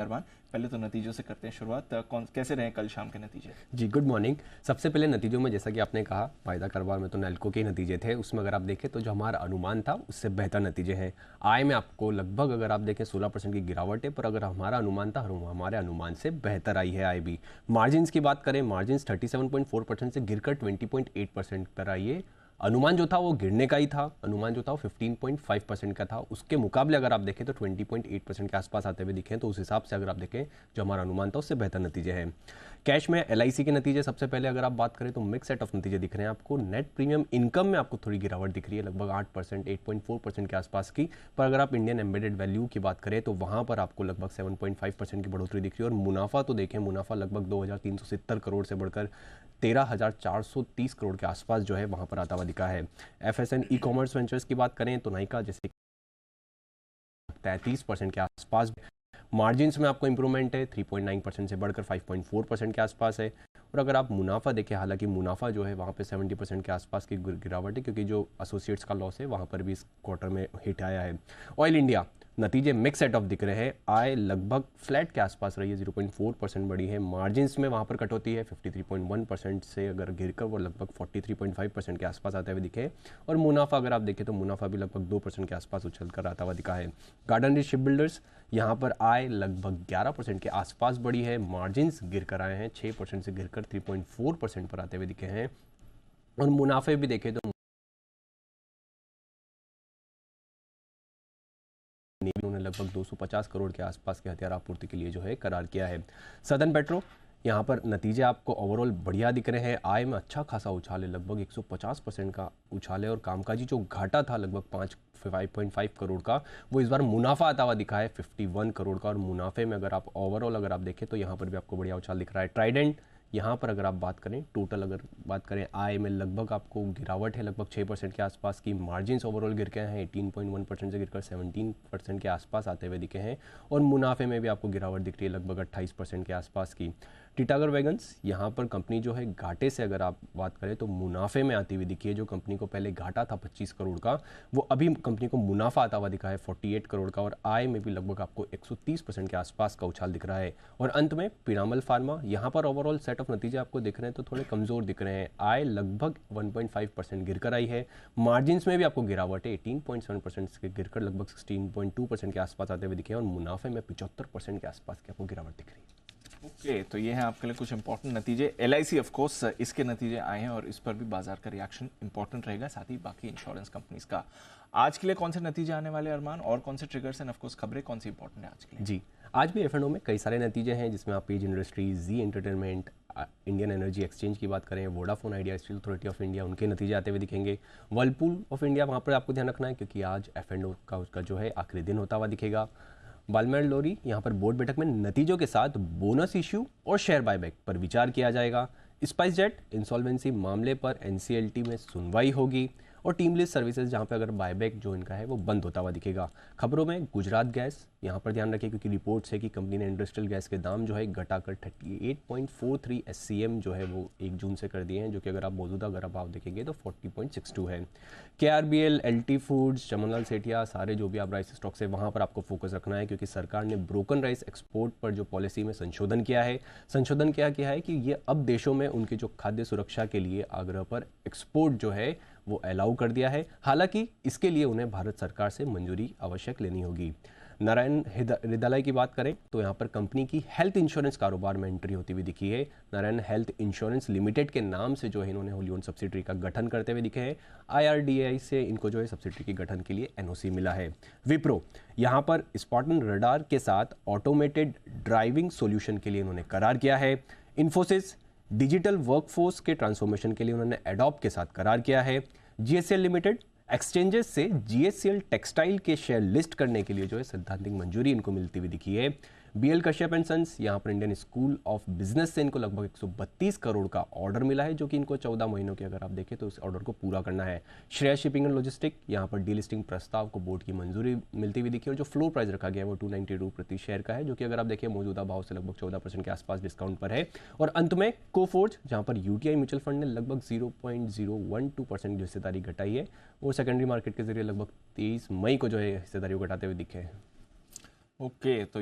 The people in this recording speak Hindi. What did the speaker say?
अरमान, पहले तो नतीजों से करते हैं शुरुआत। कौन कैसे रहे कल शाम के नतीजे? जी, गुड मॉर्निंग। सबसे पहले नतीजों में जैसा कि आपने कहा, वायदा कारोबार में तो नेल्को के ही नतीजे थे। उसमें अगर आप देखें तो जो हमारा अनुमान था उससे बेहतर नतीजे हैं। आय में आपको लगभग अगर आप देखें 16% की गिरावट है, पर अगर हमारा अनुमान था, हमारे अनुमान से बेहतर आई है आय भी। मार्जिन्स की बात करें, मार्जिन्स 37.4% से गिरकर 20.8% पर आई है। अनुमान जो था वो गिरने का ही था, अनुमान जो था वो 15.5% का था। उसके मुकाबले अगर आप देखें तो 20.8% के आसपास आते हुए दिखे, तो उस हिसाब से अगर आप देखें जो हमारा अनुमान था उससे बेहतर नतीजे हैं। कैश में एलआईसी के नतीजे सबसे पहले अगर आप बात करें तो मिक्स सेट ऑफ नतीजे दिख रहे हैं आपको। नेट प्रीमियम इनकम में आपको थोड़ी गिरावट दिख रही है, लगभग 8%, 8.4% के आसपास की। पर अगर आप इंडियन एम्बेडेड वैल्यू की बात करें तो वहाँ पर आपको लगभग 7.5% की बढ़ोतरी दिख रही है। और मुनाफा तो देखें, मुनाफा लगभग 2,370 करोड़ से बढ़कर 13,430 करोड़ के आसपास जो है वहाँ पर आता हुआ दिखा है। एफएसएन ई कॉमर्स वेंचर्स की बात करें तो नाइका जैसे 33% के आसपास। मार्जिन्स में आपको इंप्रूवमेंट है, 3.9% से बढ़कर 5.4% के आसपास है। और अगर आप मुनाफा देखें, हालांकि मुनाफा जो है वहाँ पे 70% के आसपास की गिरावट है, क्योंकि जो एसोसिएट्स का लॉस है वहाँ पर भी इस क्वार्टर में हिट आया है। ऑयल इंडिया नतीजे मिक्स सेट ऑफ दिख रहे हैं। आय लगभग फ्लैट के आसपास रही है, 0.4% बढ़ी है। मार्जिन्स में वहाँ पर कटौती है, 53.1% से अगर गिरकर वो लगभग 43.5% के आसपास आते हुए दिखे। और मुनाफा अगर आप देखें तो मुनाफा भी लगभग 2% के आसपास उछल कर आता हुआ दिखा है। गार्डन रिच शिप बिल्डर्स, यहाँ पर आय लगभग 11% के आसपास बढ़ी है। मार्जिन्स गिर कर आए हैं, 6% से गिरकर 3.4% पर आते हुए दिखे हैं। और मुनाफे भी देखें तो उन्होंने लगभग 250 करोड़ के आसपास के हथियार आपूर्ति के लिए जो है करार किया है। सदर्न पेट्रो, यहाँ पर नतीजे आपको ओवरऑल बढ़िया दिख रहे हैं। आय में अच्छा खासा उछाल है, लगभग 150% का उछाल है। और कामकाजी जो घाटा था लगभग 5.5 करोड़ का, वो इस बार मुनाफा आता हुआ दिखा है 51 करोड़ का। और मुनाफे में अगर आप ओवरऑल अगर आप देखें तो यहाँ पर भी आपको बढ़िया उछाल दिख रहा है। ट्राइडेंट, यहाँ पर अगर आप बात करें टोटल अगर बात करें आय में लगभग आपको गिरावट है, लगभग 6% के आसपास की। मार्जिन्स ओवरऑल गिर के हैं, 18.1% से गिरकर 17% के आसपास आते हुए दिखे हैं। और मुनाफे में भी आपको गिरावट दिख रही है, लगभग 28% के आसपास की। टिटागर वैगन्स, यहाँ पर कंपनी जो है घाटे से अगर आप बात करें तो मुनाफे में आती हुई दिखी है। जो कंपनी को पहले घाटा था 25 करोड़ का, वो अभी कंपनी को मुनाफा आता हुआ दिखा है 48 करोड़ का। और आय में भी लगभग आपको 130% के आसपास का उछाल दिख रहा है। और अंत में पिरामल फार्मा, यहाँ पर ओवरऑल सेट ऑफ नतीजे आपको दिख रहे हैं तो थोड़े कमजोर दिख रहे हैं। आय लगभग 1.5% गिरकर आई है। मार्जिन्स में भी आपको गिरावट है, 18.7% से गिरकर लगभग 16.2% के आसपास आते हुए दिखे। और मुनाफे में 75% के आसपास की आपको गिरावट दिख रही है। ओके, तो ये हैं आपके लिए कुछ इंपॉर्टेंट नतीजे। एलआईसी ऑफ कोर्स इसके नतीजे आए हैं और इस पर भी बाजार का रिएक्शन इंपॉर्टेंट रहेगा, साथ ही बाकी इंश्योरेंस कंपनीज का। आज के लिए कौन से नतीजे आने वाले अरमान, और कौन से ट्रिगर्स एंड ऑफ कोर्स खबरें कौन सी इंपॉर्टेंट है आज के लिए? जी, आज भी एफ में कई सारे नतीजे हैं, जिसमें आप पेज इंडस्ट्रीज, जी एंटरटेनमेंट, इंडियन एनर्जी एक्सचेंज की बात करें, Vodafone idea, steel authority of India, उनके नतीजे आते हुए दिखेंगे। वर्लपूल ऑफ इंडिया, वहाँ पर आपको ध्यान रखना है क्योंकि आज F&O का उसका जो है आखिरी दिन होता हुआ दिखेगा। बालमेर लोरी, यहाँ पर बोर्ड बैठक में नतीजों के साथ बोनस इश्यू और शेयर बायबैक पर विचार किया जाएगा। स्पाइस जेट इंसॉल्वेंसी मामले पर एनसीएलटी में सुनवाई होगी। और टीम लिस्ट सर्विसेज, जहाँ पे अगर बायबैक जो इनका है वो बंद होता हुआ दिखेगा। खबरों में गुजरात गैस, यहाँ पर ध्यान रखिए क्योंकि रिपोर्ट्स है कि कंपनी ने इंडस्ट्रियल गैस के दाम जो है घटाकर 38.43 SCM जो है वो 1 जून से कर दिए हैं, जो कि अगर आप मौजूदा अगर भाव देखेंगे तो 40.62 है। KRBL, LT foods, Chamanlal Sethia, सारे जो भी आप राइस स्टॉक्स है वहाँ पर आपको फोकस रखना है, क्योंकि सरकार ने ब्रोकन राइस एक्सपोर्ट पर जो पॉलिसी में संशोधन किया है। संशोधन क्या किया है कि ये अब देशों में उनकी जो खाद्य सुरक्षा के लिए आग्रह पर एक्सपोर्ट जो है वो अलाउ कर दिया है। हालांकि इसके लिए उन्हें भारत सरकार से मंजूरी आवश्यक लेनी होगी। नारायण हृदयालय की बात करें तो यहाँ पर कंपनी की हेल्थ इंश्योरेंस कारोबार में एंट्री होती हुई दिखी है। नारायण हेल्थ इंश्योरेंस लिमिटेड के नाम से जो है इन्होंने होली ओन सब्सिडरी का गठन करते हुए दिखे हैं। IRDAI से इनको जो है सब्सिडरी के गठन के लिए NOC मिला है। विप्रो, यहाँ पर स्पॉटन रडार के साथ ऑटोमेटेड ड्राइविंग सोल्यूशन के लिए इन्होंने करार किया है। इन्फोसिस, डिजिटल वर्कफोर्स के ट्रांसफॉर्मेशन के लिए उन्होंने एडॉप के साथ करार किया है। GSL लिमिटेड, एक्सचेंजेस से GSL टेक्सटाइल के शेयर लिस्ट करने के लिए जो है सैद्धांतिक मंजूरी इनको मिलती हुई दिखी है। BL कश्यप एंड सन्स, यहाँ पर इंडियन स्कूल ऑफ बिजनेस से इनको लगभग 132 करोड़ का ऑर्डर मिला है, जो कि इनको 14 महीनों के अगर आप देखें तो उस ऑर्डर को पूरा करना है। श्रेया शिपिंग एंड लॉजिस्टिक, यहाँ पर डीलिस्टिंग प्रस्ताव को बोर्ड की मंजूरी मिलती हुई दिखी है। और जो फ्लोर प्राइस रखा गया है वो 292 प्रति शेयर का है, जो कि अगर आप देखें मौजूदा भाव से लगभग 14% के आसपास डिस्काउंट पर है। और अंत में कोफोर्ज, जहाँ पर UTI म्यूचुअल फंड ने लगभग 0.012% की हिस्सेदारी घटाई है, वो सेकेंडरी मार्केट के जरिए लगभग 23 मई को जो है हिस्सेदारी को घटाते हुए दिखे हैं। ओके, तो